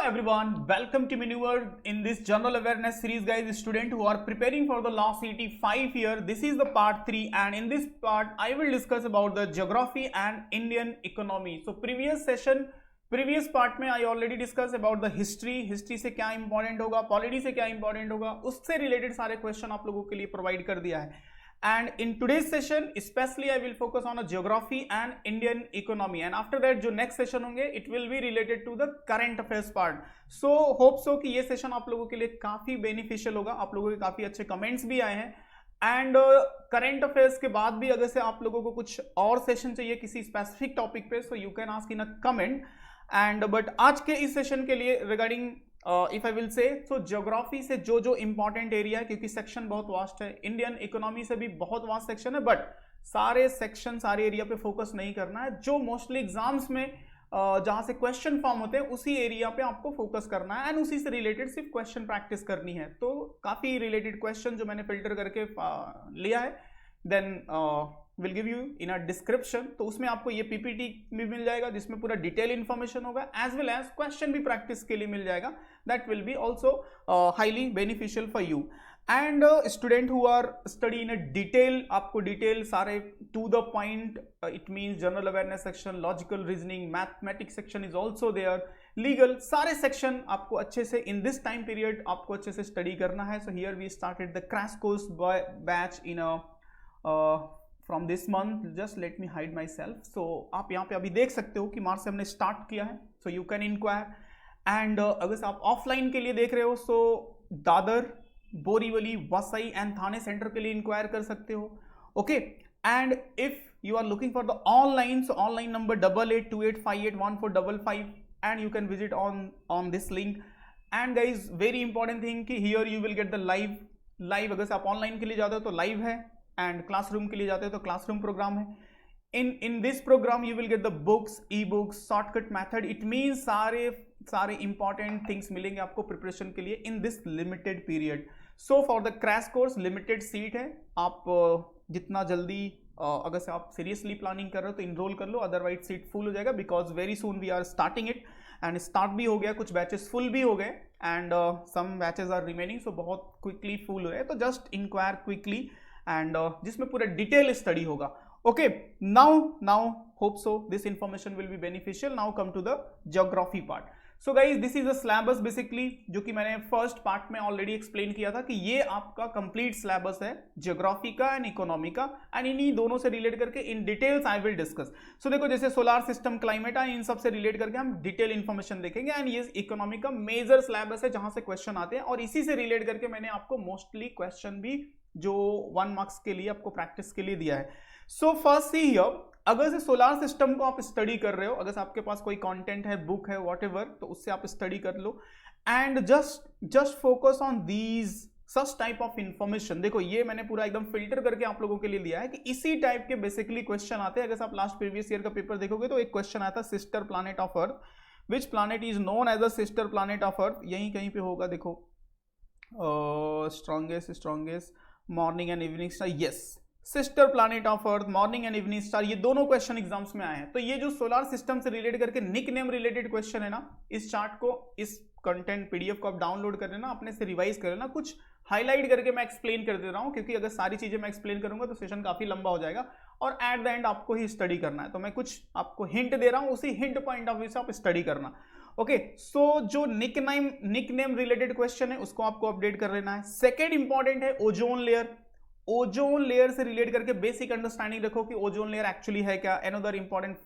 everyone, welcome to Maneuver in this general awareness series, guys. Students who are preparing for the law CET 5 year, this is the part 3, and in this part I will discuss about the geography and Indian economy. So previous part में I already discussed about the history से क्या important होगा, polity से क्या important होगा, उससे related सारे question आप लोगों के लिए provide कर दिया है. And in today's session, especially I will focus on a geography and Indian economy. And after that, जो next session होंगे, it will be related to the current affairs part. So hope so कि ये session आप लोगों के लिए काफी beneficial होगा. आप लोगों के काफी अच्छे comments भी आए हैं. And current affairs के बाद भी अगर से आप लोगों को कुछ और session चाहिए किसी specific topic पे, so you can ask in a comment. And but आज के इस session के लिए regarding इफ आई विल से सो ज्योग्राफी से जो इंपॉर्टेंट एरिया है, क्योंकि सेक्शन बहुत वास्ट है, इंडियन इकोनॉमी से भी बहुत वास्ट सेक्शन है, बट सारे सेक्शन सारे एरिया पे फोकस नहीं करना है. जो मोस्टली एग्जाम्स में जहां से क्वेश्चन फॉर्म होते हैं उसी एरिया पे आपको फोकस करना है एंड उसी से रिलेटेड सिर्फ क्वेश्चन प्रैक्टिस करनी है. तो काफी रिलेटेड क्वेश्चन जो मैंने फिल्टर करके लिया है, then will give you in a description. तो उसमें आपको ये पीपीटी भी मिल जाएगा जिसमें पूरा डिटेल इन्फॉर्मेशन होगा, एज वेल एज क्वेश्चन भी प्रैक्टिस के लिए मिल जाएगा. That will be also highly beneficial for you. And student who are study in a detail, आपको डिटेल सारे to the point, it means general awareness section, logical reasoning, mathematics section is also there, legal, सारे section आपको अच्छे से in this time period आपको अच्छे से study करना है. So here we started the crash course batch in a from this month. Just let me hide myself. So आप यहाँ पे अभी देख सकते हो कि मार्च से हमने स्टार्ट किया है. So you can enquire. And अगर आप ऑफलाइन के लिए देख रहे हो, so Dadar, Borivali, Vasai and Thane centre के लिए इंक्वायर कर सकते हो. Okay. And if you are looking for the online, so online number 8828581455 and you can visit on this link. And guys very important thing कि here you will get the live. अगर आप online के लिए जाते हो तो live है, and classroom के लिए जाते हो तो क्लासरूम प्रोग्राम है. In this programme you will get the books, e books, shortcut method. It means सारे इंपॉर्टेंट थिंग्स मिलेंगे आपको प्रिपरेशन के लिए in this limited period. So for the crash course limited seat है. आप जितना जल्दी अगर से आप सीरियसली प्लानिंग कर रहे हो तो इनरोल कर लो, अदरवाइज सीट फुल हो जाएगा, because very soon we are starting it. And start भी हो गया, कुछ बैचेस फुल भी हो गए, and some batches are remaining. So बहुत क्विकली फुल हो रहे हैं, तो जस्ट इंक्वायर क्विकली, एंड जिसमें पूरा डिटेल स्टडी होगा. Okay. Now hope so this information will be beneficial. Now come to the geography part. So guys this is a syllabus basically, जो कि मैंने फर्स्ट पार्ट में ऑलरेडी एक्सप्लेन किया था कि ये आपका कंप्लीट सिलेबस है ज्योग्राफी का एंड इकोनॉमी का, एंड इन्हीं दोनों से रिलेट करके in details I will discuss. So देखो, जैसे सोलार सिस्टम, क्लाइमेट है, इन सब से रिलेट करके हम डिटेल इन्फॉर्मेशन देखेंगे. एंड ये इकोनॉमी का मेजर सिलेबस है जहां से क्वेश्चन आते हैं, और इसी से रिलेट करके मैंने आपको मोस्टली क्वेश्चन भी जो 1 मार्क्स के लिए आपको प्रैक्टिस के लिए दिया है. सो फर्स्ट सी हियर, अगर से सोलार सिस्टम को आप स्टडी कर रहे हो, अगर आपके पास कोई कंटेंट है, बुक है, व्हाटएवर, तो उससे आप स्टडी कर लो, and just focus on these such type of information. देखो, ये मैंने पूरा एकदम फिल्टर करके आप लोगों के लिए दिया है कि इसी टाइप के बेसिकली क्वेश्चन आते हैं. अगर आप लास्ट प्रीवियस ईयर का पेपर देखोगे तो एक क्वेश्चन आता है sister planet of earth. Which planet is known as a sister planet of earth? यहीं कहीं पे होगा. देखो, strongest morning and evening star. Yes, sister planet of earth, morning and evening star, ये दोनों क्वेश्चन एग्जाम्स में आए हैं. तो ये जो सोलार सिस्टम से रिलेट करके निक नेम रिलेटेड क्वेश्चन है ना, इस चार्ट को, इस कंटेंट पीडीएफ को आप डाउनलोड कर लेना, अपने से रिवाइज कर लेना. कुछ हाईलाइट करके मैं एक्सप्लेन कर दे रहा हूं, क्योंकि अगर सारी चीजें मैं एक्सप्लेन करूंगा तो सेशन काफी लंबा हो जाएगा, और एट द एंड आपको ही स्टडी करना है. तो मैं कुछ आपको हिंट दे रहा हूं, उसी हिंट पॉइंट ऑफ व्यू से आप स्टडी करना. ओके. सो जो निक नेम रिलेटेड क्वेश्चन है उसको आपको अपडेट कर लेना है. सेकेंड इंपॉर्टेंट है ओजोन लेयर. ओजोन लेयर से रिलेट करके बेसिक अंडरस्टैंडिंग रखो कि ओजोन लेयर एक्चुअली है क्या. Another important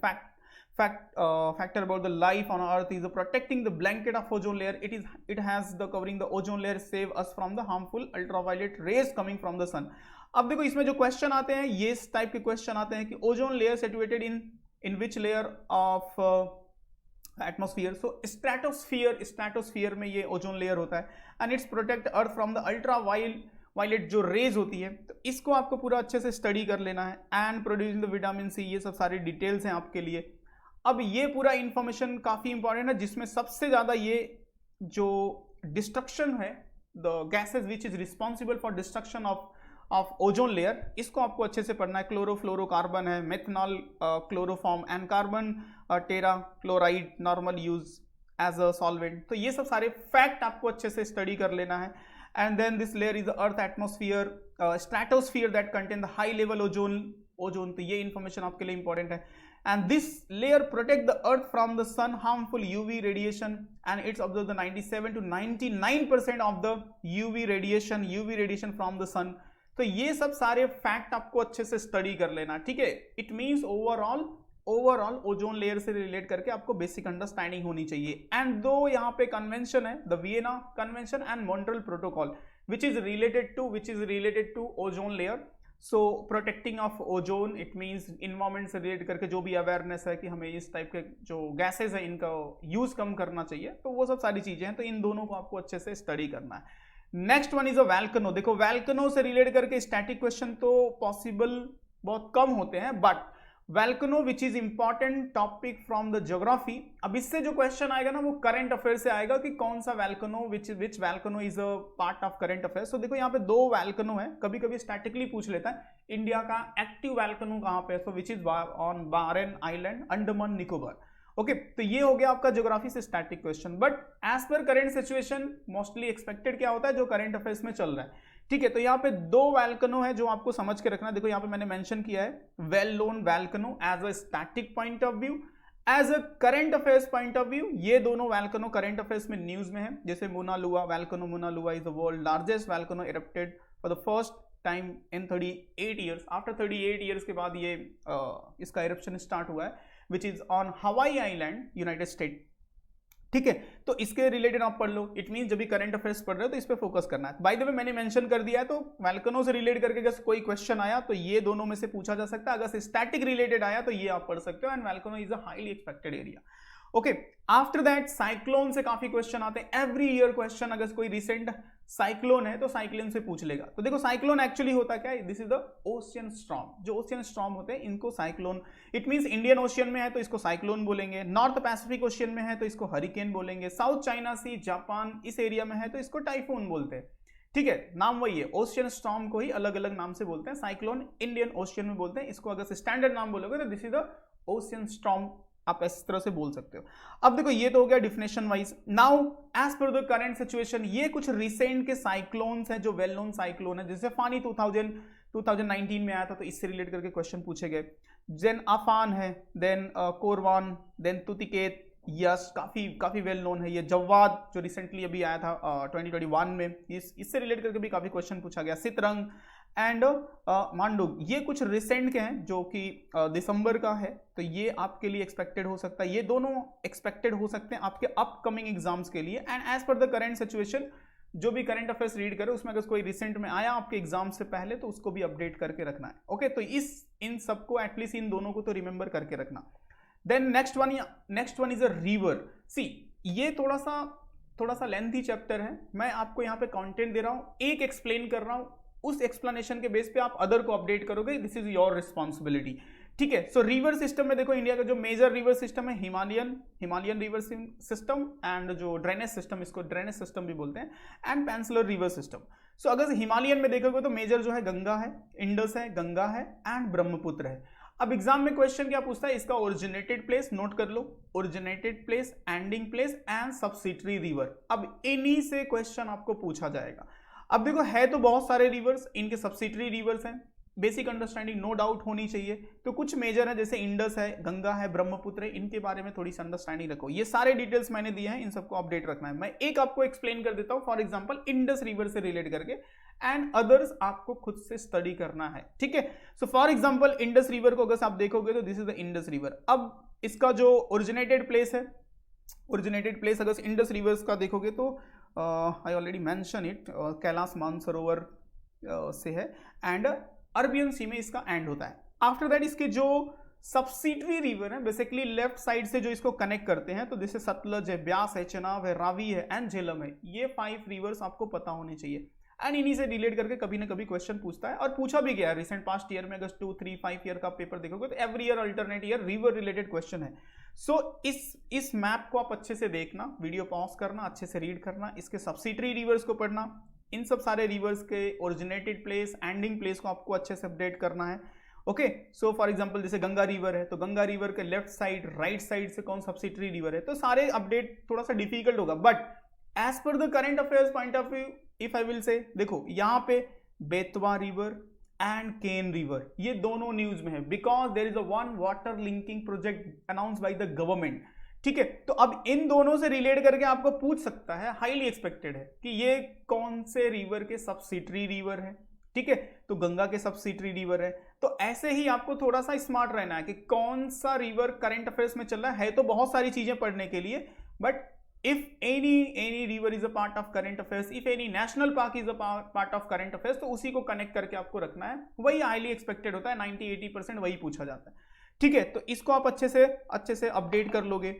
factor about the life on earth is protecting the blanket of ozone layer. It has the covering the ozone layer save us from the harmful ultraviolet rays coming from the sun. अब देखो, इसमें जो question आते हैं, ये इस type के question आते हैं कि ozone layer situated in which layer of atmosphere. So stratosphere में ये ओजोन लेयर होता है, and it's protect earth from the ultraviolet जो रेज होती है. तो इसको आपको पूरा अच्छे से स्टडी कर लेना है. And producing the vitamin C, ये सब सारी डिटेल्स हैं आपके लिए. अब ये पूरा इंफॉर्मेशन काफी इंपॉर्टेंट है, जिसमें सबसे ज्यादा ये जो डिस्ट्रक्शन है, the gases which is responsible for destruction of ozone layer, इसको आपको अच्छे से पढ़ना है. क्लोरोफ्लोरोकार्बन है, methanol chloroform, and carbon tetra chloride normal use, as a solvent. तो ये सब सारे फैक्ट आपको अच्छे से स्टडी कर लेना है। And then this layer is the earth atmosphere stratosphere that contain the high level ozone. तो ये इंफॉर्मेशन आपके लिए इंपॉर्टेंट है। And this layer protect the earth from the sun harmful UV radiation, and it's observed the 97 to 99% of the UV radiation from the sun। तो ये सब सारे fact आपको अच्छे से स्टडी कर लेना, ठीक है। It means overall ozone layer से रिलेट करके आपको बेसिक अंडरस्टैंडिंग होनी चाहिए। एंड दो यहाँ पे कन्वेंशन है, the Vienna convention and Montreal protocol which is related to ozone layer. So protecting of ozone, it means environment से रिलेट करके जो भी अवेयरनेस है कि हमें इस टाइप के जो गैसेज है इनका यूज कम करना चाहिए, तो वो सब सारी चीजें हैं। तो इन दोनों को आपको अच्छे से स्टडी करना है। Next one is a volcano. देखो वैल्कनो से रिलेट करके स्टैटिक क्वेश्चन तो पॉसिबल बहुत कम होते हैं, but volcano which is important topic from the geography. अब इससे जो क्वेश्चन आएगा ना वो करंट अफेयर से आएगा कि कौन सा volcano, which volcano is a part of current affairs. तो देखो यहाँ पे दो वैल्कनो है, कभी कभी स्टैटिकली पूछ लेता है इंडिया का एक्टिव वैल्कनो कहाँ पे है, so which is on barren island, Andaman Nicobar. Okay, तो ये हो गया आपका ज्योग्राफी से static question. But as per current situation mostly expected क्या होता है जो करंट अफेयर्स में चल रहा है, ठीक है। तो यहाँ पे दो वैल्कनो है जो आपको समझ के रखना है। देखो यहाँ पे मैंने मेंशन किया है well known volcano as a static point of view, as a current affairs point of view. ये दोनों वैल्कनो करंट अफेयर्स में न्यूज में है। जैसे Mauna Loa volcano, Mauna Loa is the world largest volcano erupted for the first time in 38 years. After 38 years के बाद ये इसका इरप्शन स्टार्ट हुआ है, which is on Hawaii island, United State, ठीक है। तो इसके रिलेटेड आप पढ़ लो। इट मीन जब भी करंट अफेयर्स पढ़ रहे हो तो इस पे फोकस करना है। बाय द वे मैंने मेंशन कर दिया है, तो वैल्कनो से रिलेट करके अगर कोई क्वेश्चन आया तो ये दोनों में से पूछा जा सकता है। अगर स्टैटिक रिलेटेड आया तो ये आप पढ़ सकते हो। And volcano is a highly expected area. Okay, after that cyclone से काफी क्वेश्चन आते हैं। एवरी ईयर क्वेश्चन, अगर कोई रिसेंट साइक्लोन है तो साइक्लोन से पूछ लेगा। तो देखो साइक्लोन एक्चुअली होता क्या है, this is the ocean storm. जो ओशियन स्टॉर्म होते हैं इनको cyclone, it means Indian ocean में है तो इसको साइक्लोन बोलेंगे, नॉर्थ पैसिफिक ओशियन में है तो इसको हरिकेन बोलेंगे, साउथ चाइना सी, जापान इस एरिया में है तो इसको टाइफून बोलते हैं, ठीक है। नाम वही है, ओशियन स्टॉर्म को ही अलग अलग नाम से बोलते हैं। साइक्लोन इंडियन ओशियन में बोलते हैं, इसको अगर स्टैंडर्ड नाम बोलोगे तो this is the ocean storm, आप इस तरह से बोल सकते हो। अब देखो ये तो हो गया definition wise. Now as per the current situation, ये कुछ रिसेंट के साइक्लोन्स हैं जो वेल नोन साइक्लोन है। जैसे फानी 2019 में आया था तो इससे रिलेट करके क्वेश्चन पूछे गए। देन अफान है, देन कोरवान, देन तुतिकेत, यस काफी वेल नोन है। ये जवाद जो रिसेंटली अभी आया था 2021 में, इससे रिलेट करके भी काफी क्वेश्चन पूछा गया। सितरंग एंड मांडुग, ये कुछ रिसेंट के हैं जो कि दिसंबर का है, तो ये आपके लिए एक्सपेक्टेड हो सकता है। ये दोनों एक्सपेक्टेड हो सकते हैं आपके अपकमिंग एग्जाम्स के लिए। And as per the current situation, जो भी करंट अफेयर्स रीड करे उसमें अगर कोई रिसेंट में आया आपके एग्जाम से पहले तो उसको भी अपडेट करके रखना है। ओके, तो इन सबको एटलीस्ट इन दोनों को तो रिमेंबर करके रखना। Then next one is a river. See, ये थोड़ा सा लेंथी चैप्टर है। मैं आपको यहाँ पे कंटेंट दे रहा हूँ, एक एक्सप्लेन कर रहा हूँ, उस एक्सप्लेनेशन के बेस पे आप अदर को अपडेट करोगे। दिस इज योर रिस्पॉन्सिबिलिटी, ठीक है। सो रिवर सिस्टम में देखो इंडिया का जो मेजर रिवर सिस्टम है हिमालयन रिवर सिस्टम, एंड जो ड्रेनेज सिस्टम, इसको ड्रेनेज सिस्टम भी बोलते हैं, एंड पेंसुलर रिवर सिस्टम। सो अगर हिमालयन में देखोगे तो मेजर जो है गंगा है, इंडस है, गंगा है एंड ब्रह्मपुत्र है। अब एग्जाम में क्वेश्चन क्या पूछता है, इसका ओरिजिनेटेड प्लेस नोट कर लो, originated place, ending place and subsidiary river. अब इन्हीं से क्वेश्चन आपको पूछा जाएगा। अब देखो है तो बहुत सारे रिवर्स, इनके सब्सिडरी रिवर्स हैं, बेसिक अंडरस्टैंडिंग नो डाउट होनी चाहिए। तो कुछ मेजर है जैसे इंडस है, गंगा है, ब्रह्मपुत्र है, इनके बारे में थोड़ी सी अंडरस्टैंडिंग रखो। ये सारे डिटेल्स मैंने दिए हैं, इन सबको अपडेट रखना है। मैं एक आपको एक्सप्लेन कर देता हूं, फॉर एग्जांपल इंडस रिवर से रिलेट करके, एंड अदर्स आपको खुद से स्टडी करना है, ठीक है। So for example Indus river को अगर आप देखोगे तो this is the Indus river. अब इसका जो ओरिजिनेटेड प्लेस है, ओरिजिनेटेड प्लेस अगर इंडस रिवर्स का देखोगे तो I already mention it, Kailash Mansarovar से है, एंड अरबियन सी में इसका एंड होता है। आफ्टर दैट इसके जो सब्सिडरी रिवर है, बेसिकली लेफ्ट साइड से जो इसको कनेक्ट करते हैं, तो जैसे सतलज है, ब्यास है, चनाब है, रावी है एंड झेलम है। ये 5 रिवर्स आपको पता होने चाहिए। एंड इन्हीं से रिलेट करके कभी ना कभी क्वेश्चन पूछता है, और पूछा भी गया है रिसेंट पास्ट ईयर में। अगर 2, 3, 5 ईयर का पेपर देखोगे तो every year alternate year river related question है। सो इस मैप को आप अच्छे से देखना, वीडियो पॉज करना, अच्छे से रीड करना, इसके सब्सिडरी रिवर्स को पढ़ना, इन सब सारे रिवर्स के ओरिजिनेटेड प्लेस, एंडिंग प्लेस को आपको अच्छे से अपडेट करना है। ओके। सो फॉर एग्जांपल जैसे गंगा रिवर है, तो गंगा रिवर के लेफ्ट साइड राइट साइड से कौन सब्सिडरी रिवर है, तो सारे अपडेट थोड़ा सा डिफिकल्ट होगा, but as per the current affairs point of view if I will say, देखो यहाँ पे Betwa river and Ken river ये दोनों न्यूज में है, because there is a one water linking project announce by the government. ठीक है, तो अब इन दोनों से रिलेट करके आपको पूछ सकता है, हाईली एक्सपेक्टेड है कि ये कौन से रिवर के सब्सिडरी रिवर है। ठीक है, तो गंगा के सब्सिडरी रिवर है, तो ऐसे ही आपको थोड़ा सा स्मार्ट रहना है कि कौन सा रिवर करंट अफेयर्स में चल रहा है तो बहुत सारी चीजें पढ़ने के लिए, but if any river is a part of current affairs, if any national park is a part of current affairs, तो उसी को कनेक्ट करके आपको रखना है, वही हाईली एक्सपेक्टेड होता है, 90-80% वही पूछा जाता है। ठीक है, तो इसको आप अच्छे से अपडेट कर लोगे।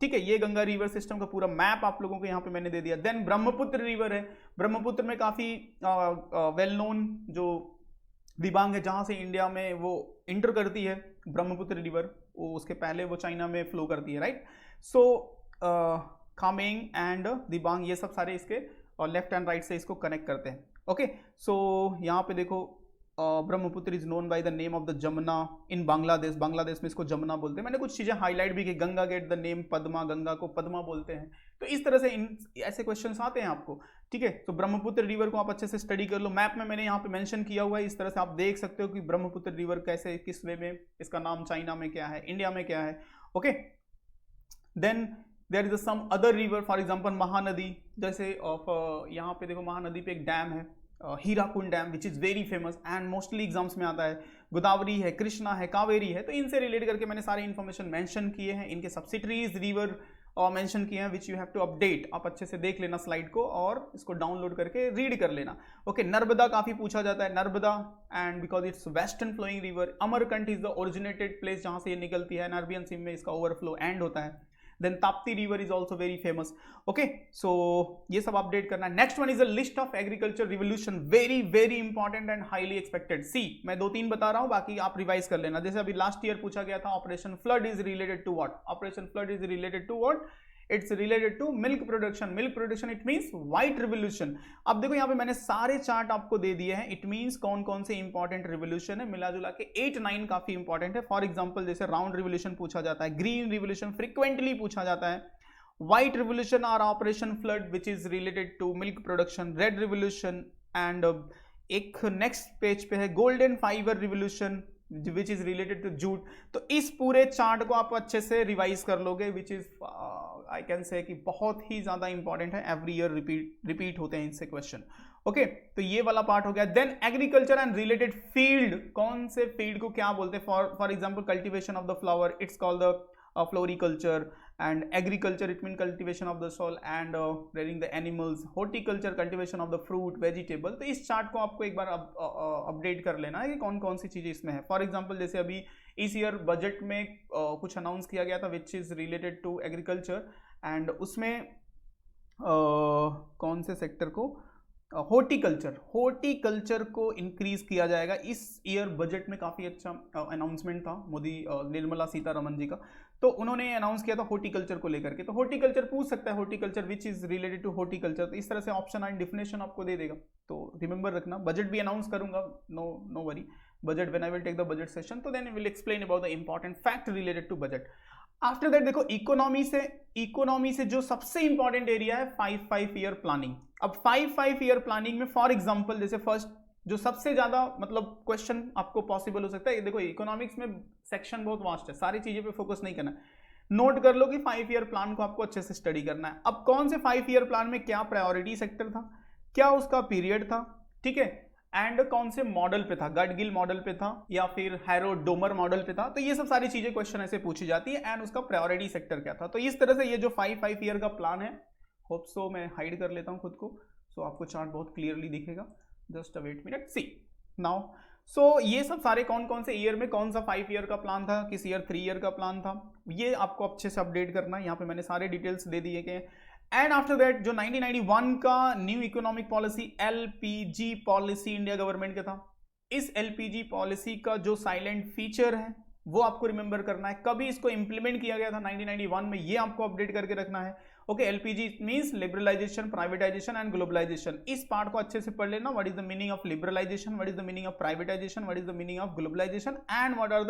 ठीक है, ये गंगा रिवर सिस्टम का पूरा मैप आप लोगों को यहाँ पे मैंने दे दिया। देन ब्रह्मपुत्र रिवर है, ब्रह्मपुत्र में काफी वेल नोन जो दिबांग है, जहां से इंडिया में वो इंटर करती है ब्रह्मपुत्र रिवर, उसके पहले वो चाइना में फ्लो करती है, राइट। सो खामेंग एंड दिबांग ये सब सारे इसके और लेफ्ट एंड राइट से इसको कनेक्ट करते हैं। ओके, सो यहाँ पे देखो Brahmaputra is known by the name of the Jamuna in Bangladesh, Bangladesh में इसको जमुना बोलते हैं। मैंने कुछ चीजें हाईलाइट भी की, Ganga get the name Padma, Ganga को पद्मा बोलते हैं। तो इस तरह से ऐसे क्वेश्चंस आते हैं आपको। ठीक है, तो ब्रह्मपुत्र रिवर को आप अच्छे से स्टडी कर लो, मैप में मैंने यहाँ पे मेंशन किया हुआ है, इस तरह से आप देख सकते हो कि ब्रह्मपुत्र रिवर कैसे किस वे में, इसका नाम चाइना में क्या है, इंडिया में क्या है। Okay, then there is some other river, for example Mahanadi, जैसे यहाँ पे देखो महानदी पे एक डैम है Hirakud dam which is very famous and mostly exams में आता है। गोदावरी है, कृष्णा है, कावेरी है, तो इनसे रिलेट करके मैंने सारे इन्फॉर्मेशन मेंशन किए हैं, इनके सब्सिडरीज रिवर मेंशन किए हैं which you have to update. आप अच्छे से देख लेना स्लाइड को और इसको डाउनलोड करके रीड कर लेना। ओके, नर्मदा काफी पूछा जाता है, Narmada and because it's western flowing river. Amarkantak is the originated place जहां से ये निकलती है, अरबियन सी में इसका ओवरफ्लो एंड होता है। Then Tapti river is also very famous. Okay, so ये सब अपडेट करना है। Next one is a list of agriculture revolution, very important and highly expected. See मैं 2-3 बता रहा हूं, बाकी आप रिवाइज कर लेना। जैसे अभी लास्ट ईयर पूछा गया था operation flood is related to what, operation flood is related to what, it's related to milk production. Milk production it means white revolution. अब देखो यहाँ पे मैंने सारे चार्ट आपको दे दिए हैं, इट मींस कौन कौन से इंपॉर्टेंट रिवोल्यूशन है, मिला जुला के 8-9 काफी इंपॉर्टेंट है। फॉर एग्जांपल जैसे राउंड रिवोल्यूशन पूछा जाता है, ग्रीन रिवोल्यूशन फ्रीक्वेंटली पूछा जाता है, व्हाइट रिवोल्यूशन और operation flood which is related to milk production, red revolution and एक नेक्स्ट पेज पे है golden fibre revolution which is related to jute. तो इस पूरे चार्ट को आप अच्छे से रिवाइज कर लोगे, which is I can say कि बहुत ही ज्यादा इंपॉर्टेंट है, एवरी ईयर रिपीट होते हैं इनसे क्वेश्चन। ओके, तो ये वाला पार्ट हो गया। Then agriculture and related field, कौन से फील्ड को क्या बोलते हैं, for example cultivation of the flower it's called the floriculture, and agriculture it means cultivation of the soil and rearing the animals, horticulture cultivation of the fruit vegetable। तो इस chart को आपको एक बार अपडेट कर लेना है कि कौन कौन सी चीजें इसमें है। फॉर एग्जांपल जैसे अभी इस ईयर बजट में कुछ अनाउंस किया गया था which is related to agriculture and उसमें कौन से सेक्टर को, हॉर्टिकल्चर को इंक्रीज किया जाएगा। इस ईयर बजट में काफी अच्छा अनाउंसमेंट था मोदी निर्मला सीतारमन जी का, तो उन्होंने अनाउंस किया था हॉर्टिकल्चर को लेकर के। तो हॉर्टिकल्चर पूछ सकता है, horticulture which is related to horticulture, तो इस तरह से ऑप्शन एंड डिफिनेशन आपको दे देगा। तो रिमेंबर रखना, बजट भी अनाउंस करूंगा, no worry, budget when I will take the budget session, तो then will explain about the important fact related to budget. After that देखो इकोनॉमी से जो सबसे इंपॉर्टेंट एरिया है 5 ईयर प्लानिंग। अब 5 ईयर प्लानिंग में फॉर एग्जांपल जैसे first जो सबसे ज्यादा मतलब क्वेश्चन आपको पॉसिबल हो सकता है, देखो इकोनॉमिक्स में सेक्शन बहुत वास्ट है, सारी चीजें पे फोकस नहीं करना, नोट कर लो कि 5 ईयर प्लान को आपको अच्छे से स्टडी करना है। अब कौन से 5 ईयर प्लान में क्या प्रायोरिटी सेक्टर था, क्या उसका पीरियड था, ठीक है, एंड कौन से मॉडल पे था, गडगिल मॉडल पे था या फिर हैरो डोमर मॉडल पे था, तो ये सब सारी चीजें क्वेश्चन ऐसे पूछी जाती है एंड उसका प्रायोरिटी सेक्टर क्या था। तो इस तरह से ये जो 5 ईयर का प्लान है, होप सो मैं हाइड कर लेता हूं खुद को, सो आपको चार्ट बहुत क्लियरली दिखेगा, जस्ट वेट मिनट, सी नाउ। सो ये सब सारे कौन कौन से ईयर में कौन सा 5 ईयर का प्लान था, किस ईयर 3 ईयर का प्लान था, ये आपको अच्छे से अपडेट करना है। यहाँ पे मैंने सारे डिटेल्स दे दिए गए। एंड आफ्टर दैट जो 1991 का new economic policy LPG policy India government का था, इस एलपीजी पॉलिसी का जो साइलेंट फीचर है वो आपको रिमेंबर करना है, कभी इसको इंप्लीमेंट किया गया था 1991 में, ये आपको अपडेट करके रखना है। Okay, LPG means liberalisation, privatisation and globalisation. इस पार्ट को अच्छे से पढ़ लेना। What is the meaning of liberalisation, what is the meaning of privatisation, what is the meaning of globalisation and what are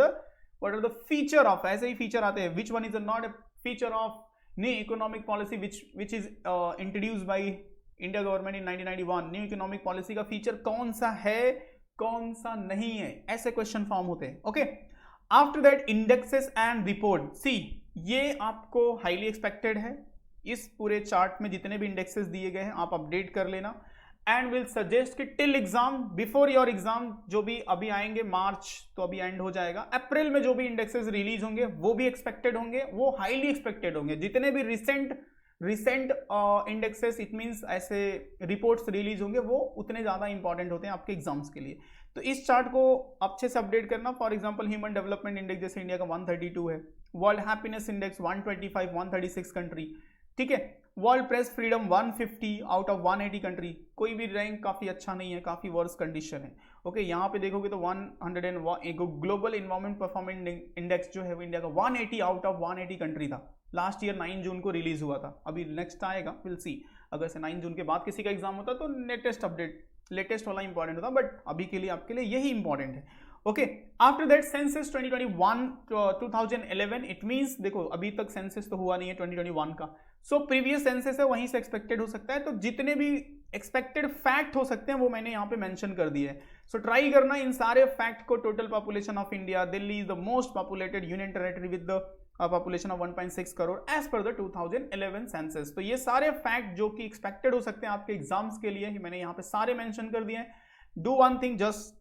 the feature of, ऐसे ही feature आते हैं, which one is not a feature of new economic policy which is introduced by India government in 1991। New economic policy का feature कौन सा है, कौन सा नहीं है, ऐसे क्वेश्चन फॉर्म होते हैं। Okay, after that indexes and report. See, ये आपको हाईली एक्सपेक्टेड है। इस पूरे चार्ट में जितने भी इंडेक्सेस दिए गए हैं आप अपडेट कर लेना एंड विल सजेस्ट कि till exam, before your exam, जो भी अभी आएंगे, मार्च तो अभी एंड हो जाएगा, अप्रैल में जो भी इंडेक्सेस रिलीज होंगे वो भी एक्सपेक्टेड होंगे, वो हाईली एक्सपेक्टेड होंगे। जितने भी रिसेंट इंडेक्सेस, इट मींस ऐसे रिपोर्ट्स रिलीज होंगे, वो उतने ज्यादा इंपॉर्टेंट होते हैं आपके एग्जाम्स के लिए। तो इस चार्ट को अच्छे से अपडेट करना। For example human development index जैसे इंडिया का 132 है, वर्ल्ड हैप्पीनेस इंडेक्स 125, 136 कंट्री, ठीक है। World press freedom 150 out of 180 country, कोई भी रैंक काफी अच्छा नहीं है, काफी वर्स कंडीशन है। ओके, यहाँ पे देखोगे तो 101 ग्लोबल इन्वायरमेंट परफॉर्मेंस इंडेक्स जो है वो इंडिया का 180 आउट ऑफ 180 कंट्री था। लास्ट ईयर 9 जून को रिलीज हुआ था, अभी नेक्स्ट आएगा, विल सी। अगर से 9 जून के बाद किसी का एग्जाम होता तो लेटेस्ट वाला इंपॉर्टेंट होता, बट अभी के लिए आपके लिए यही इंपॉर्टेंट है। Okay, after that census 2011, it means देखो अभी तक सेंसस तो हुआ नहीं है 2021 का, सो प्रीवियस सेंसस है, वहीं से एक्सपेक्टेड हो सकता है। तो जितने भी एक्सपेक्टेड फैक्ट हो सकते हैं वो मैंने यहाँ पे मेंशन कर दिए हैं। सो ट्राई करना इन सारे फैक्ट को। Total population of India, Delhi is the most populated union territory with the population of 1.6 crore as per the 2011 census. तो ये सारे फैक्ट जो कि एक्सपेक्टेड हो सकते हैं आपके एग्जाम्स के लिए, मैंने यहाँ पे सारे मेंशन कर दिए हैं। Do one thing, just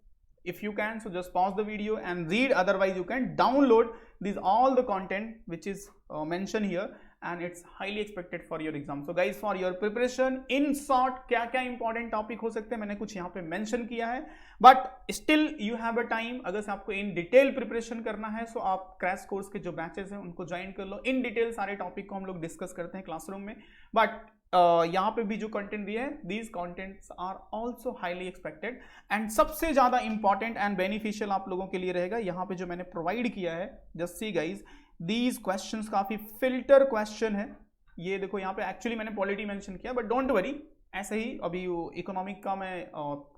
if you can, so just pause the video and read, otherwise you can download these all the content which is mentioned here and it's highly expected for your exam. So guys, for your preparation, in short क्या क्या important topic हो सकते हैं मैंने कुछ यहाँ पे mention किया है, but still you have a time। अगर से आपको in detail preparation करना है so आप crash course के जो batches हैं उनको ज्वाइन कर लो। in detail सारे topic को हम लोग डिस्कस करते हैं क्लासरूम में, but यहाँ पे भी जो कंटेंट दिए हैं, these contents are also highly expected and सबसे ज्यादा इंपॉर्टेंट एंड बेनिफिशियल आप लोगों के लिए रहेगा यहाँ पे जो मैंने प्रोवाइड किया है। Just see guys, these questions काफी फिल्टर क्वेश्चन है। ये देखो यहाँ पे एक्चुअली मैंने पॉलिटी मेंशन किया, बट डोंट वरी, ऐसे ही अभी इकोनॉमिक का मैं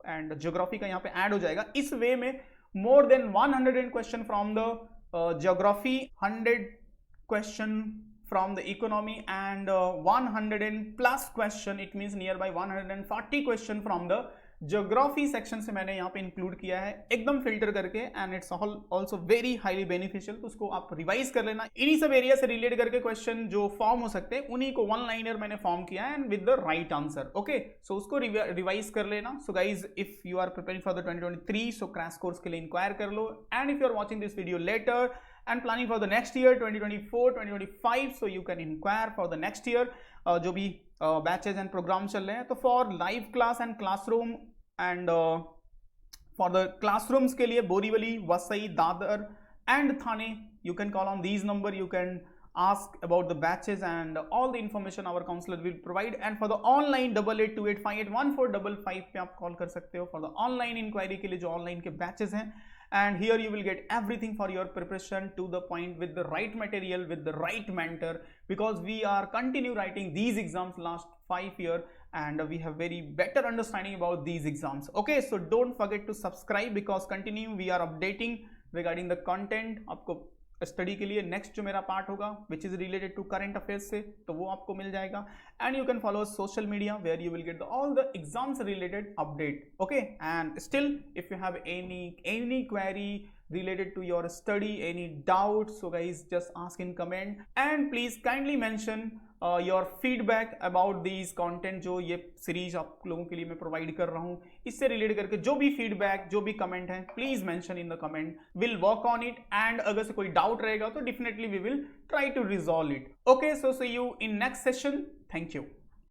एंड ज्योग्राफी का यहाँ पे ऐड हो जाएगा। इस वे में more than 100 question from the geography, 100 question from the economy and 100+ question, it means nearby 140 question from the geography section से मैंने यहाँ पे इंक्लूड किया है एकदम फिल्टर करके and it's also very highly beneficial. तो उसको आप रिवाइज कर लेना। इन्हीं सब एरिया से रिलेट करके क्वेश्चन जो फॉर्म हो सकते हैं उन्हीं को वन लाइनर मैंने फॉर्म किया है and with the right answer. Okay, so उसको रिवाइज कर लेना। So guys, if you are preparing for the 2023, so crash course के लिए इंक्वायर कर लो। And if you are watching this video later and planning for the next year 2024 2025, so you can inquire for the next year जो भी batches and programme चल रहे हैं। तो for live class and classroom and for the classrooms के लिए Borivali, Vasai, Dadar and Thane, you can call on these number, you can ask about the batches and all the information our counselor will provide। and for the online 8828581455 पे आप call कर सकते हो for the online inquiry के लिए जो online के batches हैं। and here you will get everything for your preparation to the point with the right material, with the right mentor, because we are continue writing these exams last 5 years and we have very better understanding about these exams। okay, so don't forget to subscribe because continue we are updating regarding the content। आपको study के लिए next जो मेरा part होगा which is related to current affairs से, तो वो आपको मिल जाएगा। And you can follow social media where you will get all the exams related update. Okay, and still if you have any query related to your study, any doubts, so guys just ask in comment and please kindly mention your feedback about these content जो ये series आप लोगों के लिए मैं provide कर रहा हूँ। इससे रिलेटेड करके जो भी फीडबैक, जो भी कमेंट है, please mention in the comment, will work on it and अगर से कोई डाउट रहेगा तो definitely we will try to resolve it. Okay, so see you in next session. Thank you.